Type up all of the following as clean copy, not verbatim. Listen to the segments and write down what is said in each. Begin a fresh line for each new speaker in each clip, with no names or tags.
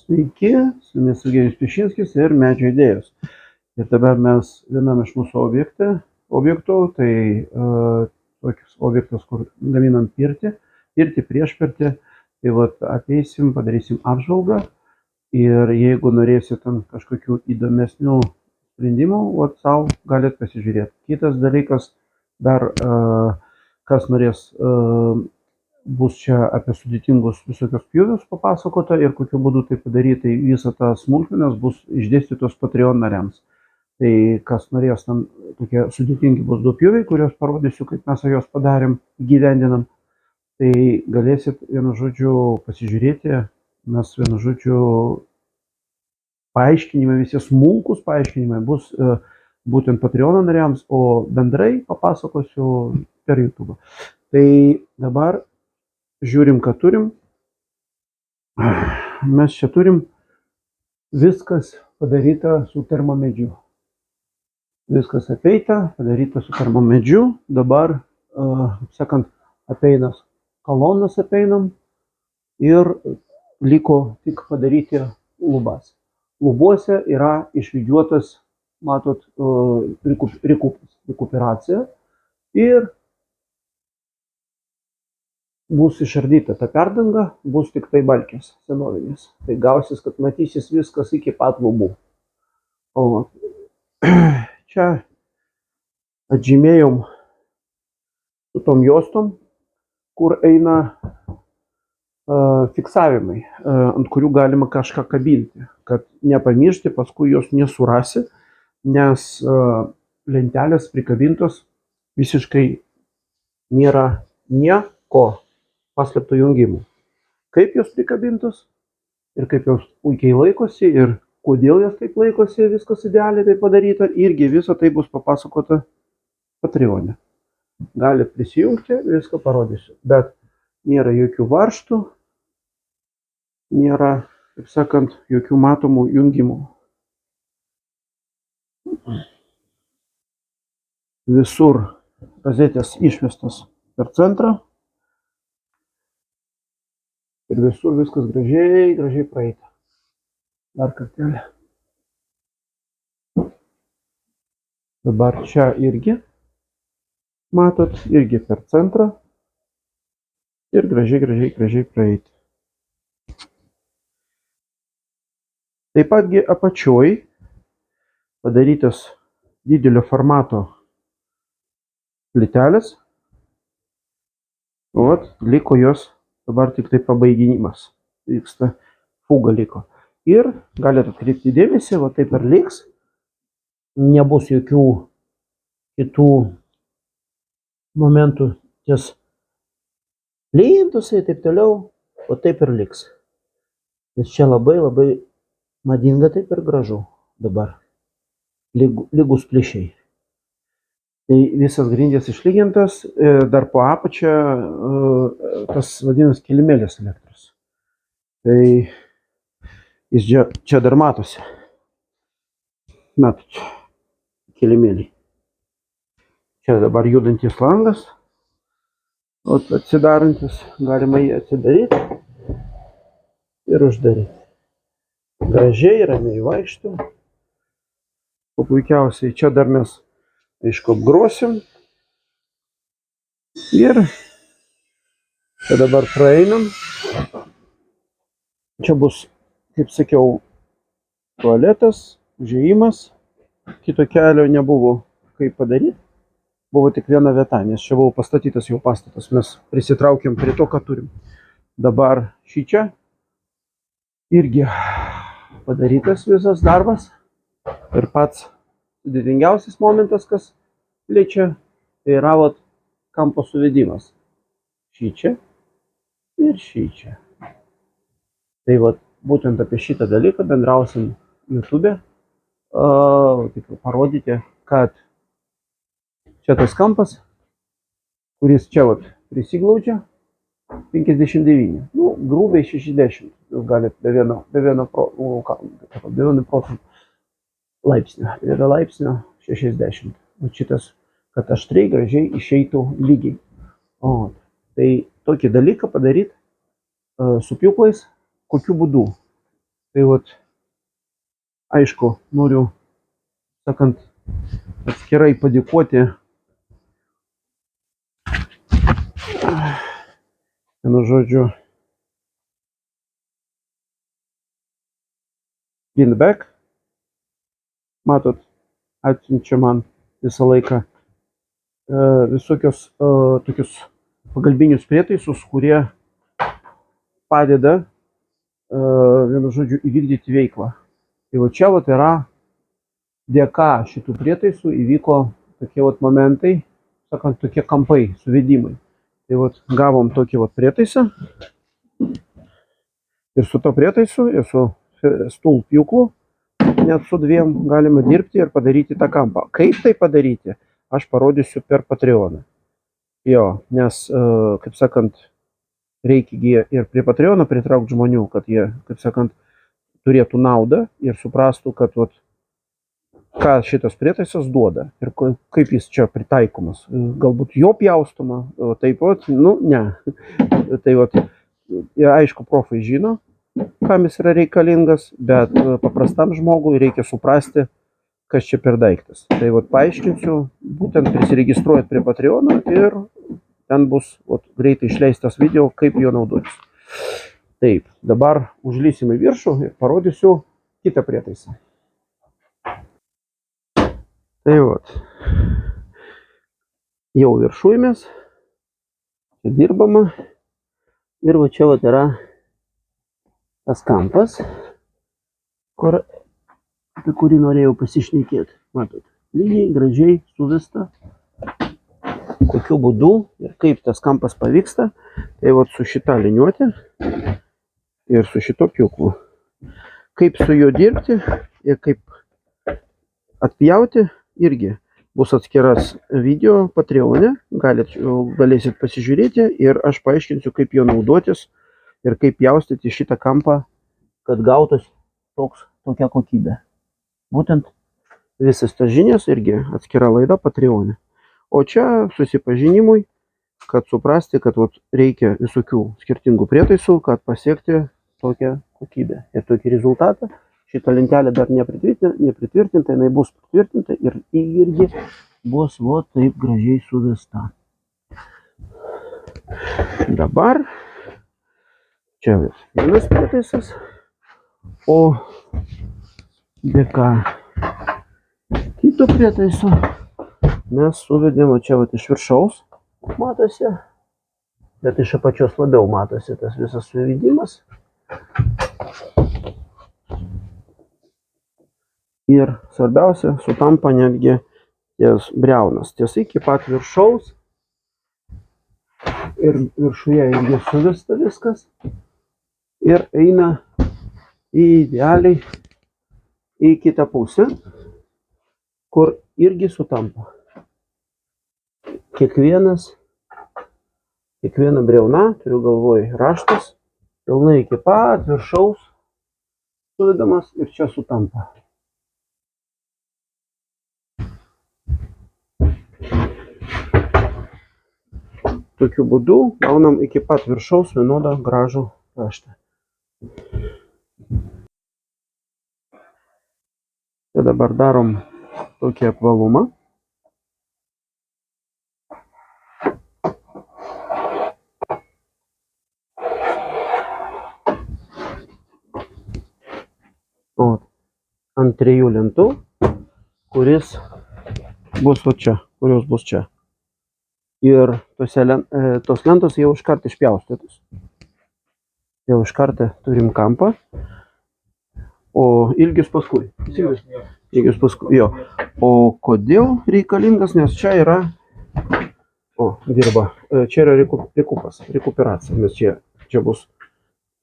Sveiki, su jumis Eugenijus Pišinskis ir Medžio idėjos. Ir dabar mes vienam iš mūsų objektų, tai tokius objektus, kur gaminam pirtį, priešpirtį, tai vat ateisim, padarysim apžvalgą ir jeigu norėsit kažkokių įdomesnių sprendimų, vat savo galit pasižiūrėti. Kitas dalykas, dar kas norės, bus čia apie sudėtingus visokios pjūvius papasakota ir kokiu būdu tai padaryti, tai visą tą smulkmenas bus išdėstytos Patreon nariams. Tai kas norės, ten tokie sudėtingi bus 2 pjūviai, kuriuos parodysiu, kaip mes juos padarėm, gyvendinam. Tai galėsit vienu žodžiu pasižiūrėti, mes vienu žodžiu paaiškinimai, visi smulkus paaiškinimai bus būtent Patreon nariams, o bendrai papasakosiu per YouTube. Tai dabar žiūrim, ką turim. Mes čia turim viskas padaryta su termomedžiu. Viskas apeita, padaryta su termomedžiu. Dabar, sakant, apeinas kolonas apeinam ir liko tik padaryti lubas. Lubuose yra išvidžiuotas, matot, rekuperacija ir bus išardyta ta perdanga, bus tik tai balkės senovinės. Tai gausis, kad matysis viskas iki pat lubų. O čia atžymėjom su tom juostom, kur eina fiksavimai, ant kurių galima kažką kabinti, kad nepamiršti, paskui jos nesurasi, nes lentelės prikabintos visiškai nėra nieko paslėptų jungimų. Kaip jos prikabintos ir kaip jos puikiai laikosi ir kodėl jos taip laikosi, viskas idealiai tai padaryta, irgi visą tai bus papasakota Patreone. Galit prisijungti, viską parodysiu, bet nėra jokių varžtų, nėra, taip sakant, jokių matomų jungimų. Visur rozetės išvestos per centrą. Ir visur viskas gražiai praeita. Dar kartelį. Dabar čia irgi, matot, irgi per centrą. Ir gražiai praeiti. Taip patgi apačioj padarytas didelio formato plytelės. Vat, liko jos dabar tik tai pabaiginimas. Vyksta, fuga liko. Ir galite atkreipti dėmesį, va taip ir liks. Nebus jokių kitų momentų ties plintusai ir taip toliau, o taip ir liks. Nes čia labai madinga, taip ir gražu dabar. Lygus plyšiai. Tai visas grindys išlygintas, dar po apačią tas vadinamas kilimėlis elektros. Tai jis čia dar matosi. Matot, kilimėliai. Čia dabar judantis langas, atsidarantis, galima jį atsidaryti ir uždaryti. Gražiai, ramiai vaikštų. O puikiausiai čia dar mes, aišku, apgrosim. Ir čia dabar praeinam. Čia bus, kaip sakiau, tualetas, užėjimas. Kito kelio nebuvo kaip padaryti. Buvo tik viena vieta, nes čia buvo pastatytas jau pastatas. Mes prisitraukėm prie to, ką turim. Dabar šį čia irgi padarytas visas darbas. Ir pats sudėtingiausias momentas, kas liečia, tai yra kampo suvedimas. Šį čia ir šį čia. Tai būtent apie šitą dalyką bendrausim YouTube. Tik parodyti, kad čia tas kampas, kuris čia prisiglaudžia, 59. Nu, grubiai 60. Jūs galite be vieno procentų laipsnio. Ir laipsnio 60. O šitas, kad aštriai gražiai išeitų lygiai. Tai tokį dalyką padaryti su pjūklais, kokiu būdu. Tai vat, aišku, noriu, sakant, atskirai padėkoti vienu žodžiu Winback. Matot, atsiunčia man visą laiką visokios tokius pagalbinius prietaisus, kurie padeda vienu žodžiu įvykdyti veiklą. Tai va čia vat yra dėka šitų prietaisų įvyko tokie vat momentai, sakant, tokie kampai, suvedimai. Tai vat gavom tokį vat prietaisą ir su to prietaisu, ir su stulpjūklu, net su dviem galima dirbti ir padaryti tą kampą. Kaip tai padaryti, aš parodysiu per Patreoną. Jo, nes, kaip sakant, reikia ir prie Patreono pritraukti žmonių, kad jie, kaip sakant, turėtų naudą ir suprastų, kad vat, ką šitas prietaisas duoda ir kaip jis čia pritaikomas. Galbūt jo pjaustoma, taip pat, nu, ne. Tai vat, aišku, profai žino, kam jis yra reikalingas, bet paprastam žmogui reikia suprasti, kas čia per daiktas. Tai vat paaiškinsiu, būtent prisiregistruojat prie Patreono ir ten bus vat, greitai išleistas video, kaip jo naudotis. Taip, dabar užlysim į viršų ir parodysiu kitą prietaisą. Tai vat, jau viršuimės, čia dirbama ir va čia vat yra tas kampas, apie kurį norėjau pasišnekėti. Matot, lygiai, gražiai suvesta, kokiu būdu ir kaip tas kampas pavyksta. Tai vat su šita liniuotė ir su šito pjūklu. Kaip su juo dirbti ir kaip atpjauti irgi bus atskiras video Patreone, galėsit pasižiūrėti ir aš paaiškinsiu, kaip jo naudotis ir kaip pjaustyti šitą kampą, kad gautus tokia kokybė. Būtent visas tas žinias irgi atskira laida Patreone. O čia susipažinimui, kad suprasti, kad vat, reikia visokių skirtingų prietaisų, kad pasiekti tokią kokybę ir tokį rezultatą. Šitą lentelę dar nepritvirtinta, jinai bus pritvirtinta ir irgi bus vo taip gražiai suvesta. Dabar čia vienas prietaisas, o dėka kito prietaiso mes suvedėm čia vat iš viršaus, matosi, bet iš apačios labiau matosi tas visas suvedimas. Ir svarbiausia, sutampa netgi ties briaunas, ties iki pat viršaus ir viršuje irgi suvesta viskas ir eina idealiai į kitą pusę, kur irgi sutampa. Kiekviena briauna, turiu galvoj raštas, pilnai iki pat viršaus suvedamas ir čia sutampa. Tokiu būdu gaunam iki pat viršaus vienodą gražų raštą. Tai dabar darom tokį apvalumą. O, ant 3 lentų, kuris bus va čia, kurios bus čia. Ir tos lentos jau iškart išpjaustytos. Jau iškart turim kampą, o ilgis paskui. Ilgis paskui, jo. O kodėl reikalingas, nes čia yra, dirba, čia yra rekuperacija, nes čia bus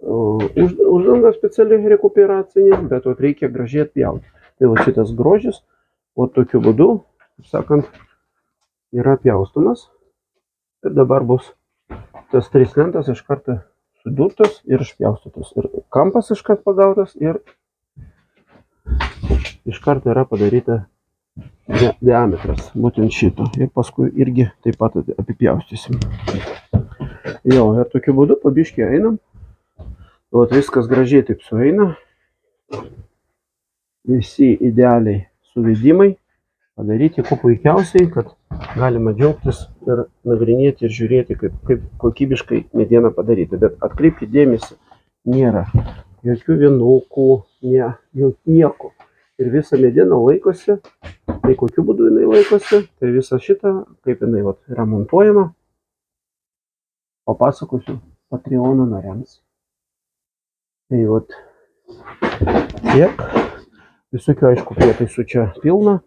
uždanga speciali rekuperacinė, bet reikia gražiai atpjauti. Tai va šitas grožis, o tokiu būdu, kaip sakant, yra pjaustomas. Ir dabar bus tas 3 lentas iš karto sudurtos ir išpjaustytos. Ir kampas iš karto pagautas ir iš karto yra padaryta diametras, būtent šito. Ir paskui irgi taip pat apipjaustysim. Jo, ir tokiu būdu pabiškį einam. Vat viskas gražiai taip sueina. Visi idealiai suvedimai padaryti kuo puikiausiai, kad galima džiaugtis ir nagrinėti ir žiūrėti, kaip kokybiškai mediena padaryta. Bet atkreipkite dėmesį, nėra jokių vienukų, nieko. Ir visa mediena laikosi. Tai kokiu būdu jinai laikosi, tai visą šitą, kaip jinai yra montuojama, papasakosiu Patreono nariams. Tai tiek. Visokių, aišku, prietaisų čia pilna.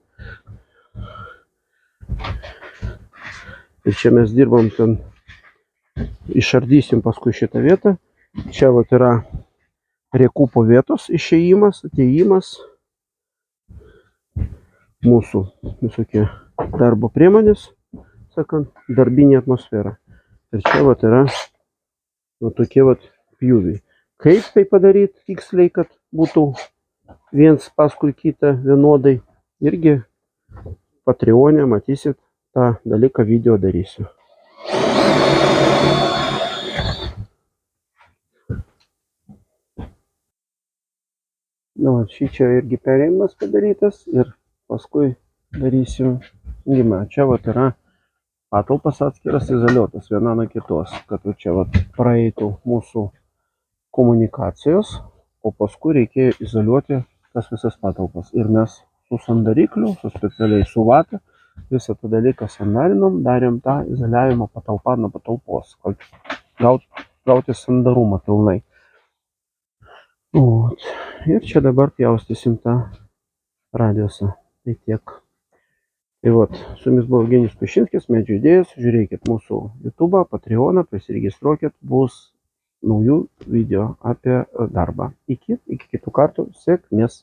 Ir čia mes dirbam ten, išardysim paskui šitą vietą. Čia yra rekupo vietos išėjimas, atėjimas. Mūsų visokie darbo priemonės, sakant, darbinė atmosfera. Ir čia yra tokie pjūviai. Kaip tai padaryti tiksliai, kad būtų viens paskui kitą vienodai, irgi Patreone matysit tą dalyką, video darysiu. Šį čia irgi perėjimas padarytas ir paskui darysim gimą. Čia yra patalpas atskiras izoliuotas viena nuo kitos, kad čia praeitų mūsų komunikacijos, o paskui reikėjo izoliuoti tas visas patalpas. Ir mes su sandarikliu, su specialiai su vata, visą tą dalyką sandarinom, darėm tą izoliavimo patalpą nuo patalpos, kad gauti sandarumą pilnai. Ir čia dabar pjaustysim tą radiusą. Tai tiek. Tai su jumis buvo Eugenijus Pušinskis, Medžių idėjos. Žiūrėkit mūsų YouTube, Patreoną, prisiregistruokit, bus naujų video apie darbą. Iki kitų kartų, sėkmės.